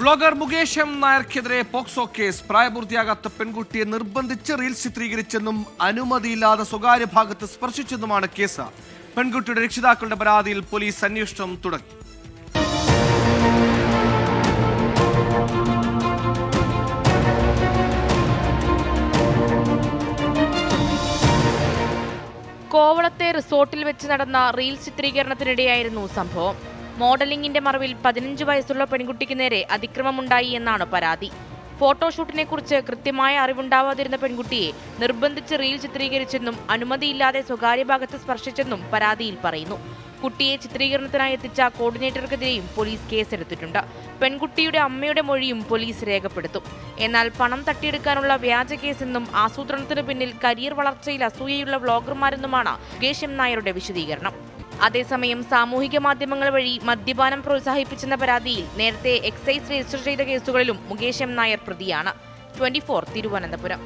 Vlogger Mukesh M നായർക്കെതിരെ POCSO case. പ്രായപൂർത്തിയാകാത്ത പെൺകുട്ടിയെ നിർബന്ധിച്ച് റീൽസ് ചിത്രീകരിച്ചെന്നും അനുമതിയില്ലാതെ സ്വകാര്യ ഭാഗത്ത് സ്പർശിച്ചെന്നുമാണ് കേസ്. പെൺകുട്ടിയുടെ രക്ഷിതാക്കളുടെ പരാതിയിൽ പോലീസ് അന്വേഷണം തുടങ്ങി. കോവളത്തെ റിസോർട്ടിൽ വെച്ച് നടന്ന റീൽസ് ചിത്രീകരണത്തിനിടെയായിരുന്നു സംഭവം. മോഡലിംഗിന്റെ മറവിൽ 15 വയസ്സുള്ള പെൺകുട്ടിക്ക് നേരെ അതിക്രമമുണ്ടായി എന്നാണ് പരാതി. ഫോട്ടോഷൂട്ടിനെ കുറിച്ച് കൃത്യമായ അറിവുണ്ടാവാതിരുന്ന പെൺകുട്ടിയെ നിർബന്ധിച്ച് റീൽ ചിത്രീകരിച്ചെന്നും അനുമതിയില്ലാതെ സ്വകാര്യ ഭാഗത്ത് സ്പർശിച്ചെന്നും പരാതിയിൽ പറയുന്നു. കുട്ടിയെ ചിത്രീകരണത്തിനായി എത്തിച്ച കോർഡിനേറ്റർക്കെതിരെയും പോലീസ് കേസെടുത്തിട്ടുണ്ട്. പെൺകുട്ടിയുടെ അമ്മയുടെ മൊഴിയും പോലീസ് രേഖപ്പെടുത്തും. എന്നാൽ പണം തട്ടിയെടുക്കാനുള്ള വ്യാജ കേസെന്നും ആസൂത്രണത്തിന് പിന്നിൽ കരിയർ വളർച്ചയിൽ അസൂയയുള്ള വ്ളോഗർമാരെന്നുമാണ് മുകേഷ് എം നായരുടെ വിശദീകരണം. അതേസമയം സാമൂഹിക മാധ്യമങ്ങൾ വഴി മദ്യപാനം പ്രോത്സാഹിപ്പിച്ചെന്ന പരാതിയിൽ നേരത്തെ എക്സൈസ് രജിസ്റ്റർ ചെയ്ത കേസുകളിലും മുകേഷ് എം നായർ പ്രതിയാണ്. 24 തിരുവനന്തപുരം.